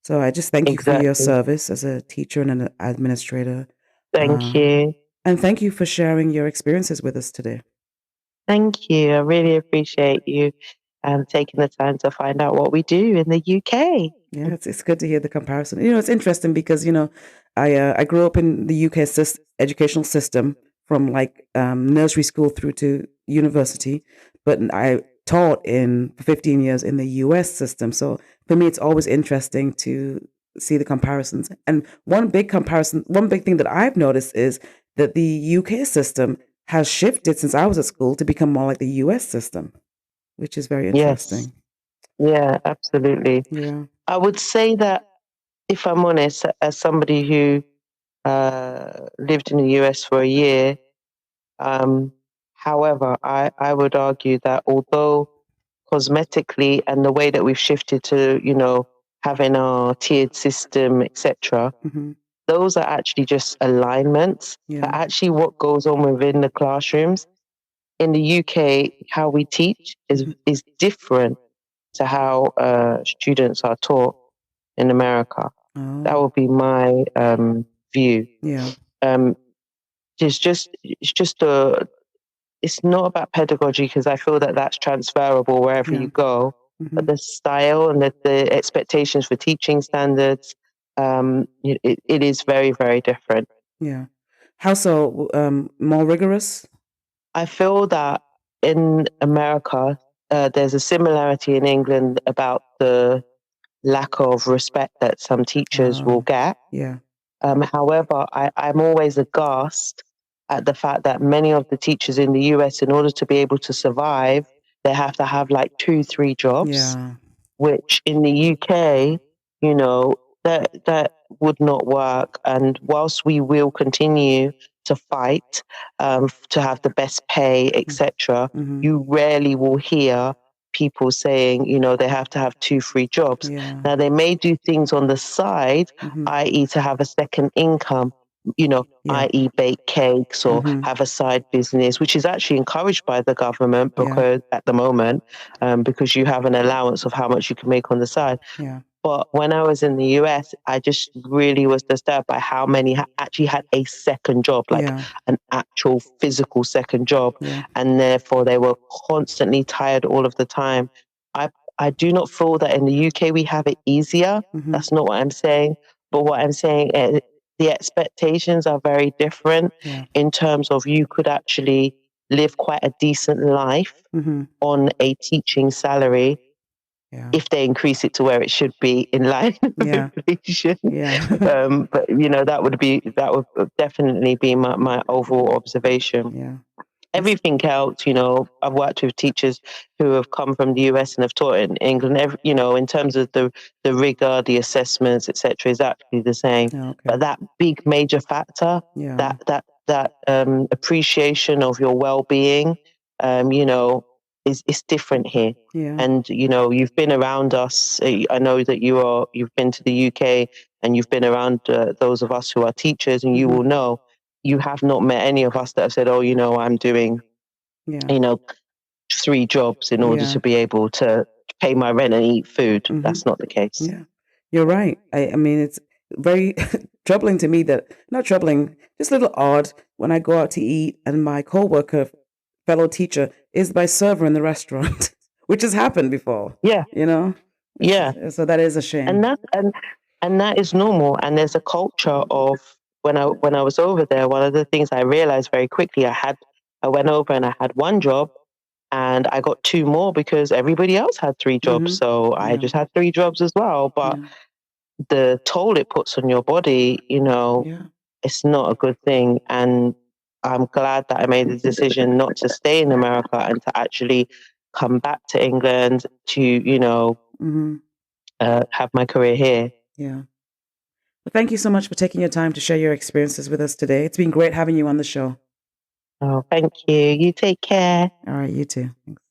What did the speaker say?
So I just thank you for your exactly. service as a teacher and an administrator. Thank Uh, you. and thank you for sharing your experiences with us today. Thank you. I really appreciate you taking the time to find out what we do in the UK. Yeah, it's good to hear the comparison. It's interesting because I grew up in the UK educational system from like nursery school through to university, but I taught for 15 years in the US system. So for me, it's always interesting to see the comparisons. And one big thing that I've noticed is that the UK system has shifted since I was at school to become more like the US system, which is very Yes. interesting. Yeah, absolutely. Yeah. I would say that, if I'm honest, as somebody who lived in the US for a year, however, I would argue that although cosmetically and the way that we've shifted to, having our tiered system, etc., Hmm. those are actually just alignments. But Yeah. actually, what goes on within the classrooms in the UK, how we teach Mhm. is different to how students are taught in America. That Oh, would be my view. yeah. Um, it's not about pedagogy, because I feel that that's transferable wherever Yeah. you go, but Hmm. the style and the expectations for teaching standards, it is very, very different. Yeah. How so? More rigorous? I feel that in America, there's a similarity in England about the lack of respect that some teachers will Oh, get. yeah. However, I'm always aghast at the fact that many of the teachers in the US, in order to be able to survive, they have to have like 2, 3 jobs, Yeah. which in the UK, that would not work. And whilst we will continue to fight to have the best pay, etc., Mm-hmm. you rarely will hear people saying, they have to have 2, 3 jobs. Yeah. Now, they may do things on the side, Mm-hmm. i.e., to have a second income, Yeah. i.e., bake cakes or Mm-hmm. have a side business, which is actually encouraged by the government, Yeah. because at the moment, because you have an allowance of how much you can make on the side. Yeah. But when I was in the US, I just really was disturbed by how many actually had a second job, like Yeah. an actual physical second job, Yeah. and therefore they were constantly tired all of the time. I I do not feel that in the UK we have it easier. Mm-hmm. That's not what I'm saying. But what I'm saying is the expectations are very different, Yeah. in terms of you could actually live quite a decent life Mm-hmm. on a teaching salary Yeah. if they increase it to where it should be in line with Yeah. inflation. Yeah. But that would definitely be my overall observation. Yeah. That's, Everything else, I've worked with teachers who have come from the US and have taught in England. In terms of the rigor, the assessments, etc., is actually the same. yeah, okay. But that big major factor, Yeah. that appreciation of your well-being, is different here. Yeah. And you've been around us. I know that you've been to the UK, and you've been around those of us who are teachers, and you Mm-hmm. will know you have not met any of us that have said, "Oh, I'm doing, Yeah. you know, 3 jobs in order Yeah. to be able to pay my rent and eat food." Mm-hmm. That's not the case. Yeah. You're right. I mean, it's very troubling to me that, not troubling, just a little odd when I go out to eat and my coworker, fellow teacher, is my server in the restaurant, which has happened before, Yeah, you know? yeah, So that is a and shame. that is normal. And there's a culture of, when I was over there, one of the things I realized very quickly, I went over and I had 1 job, and I got 2 more because everybody else had 3 jobs. Mm-hmm. So I Yeah. just had 3 jobs as well. But Yeah. the toll it puts on your body, Yeah. it's not a good thing. And I'm glad that I made the decision not to stay in America and to actually come back to England to, Mm-hmm. have my career here. Yeah. Well, thank you so much for taking your time to share your experiences with us today. It's been great having you on the show. Oh, thank you. You take care. All right, you too. Thanks.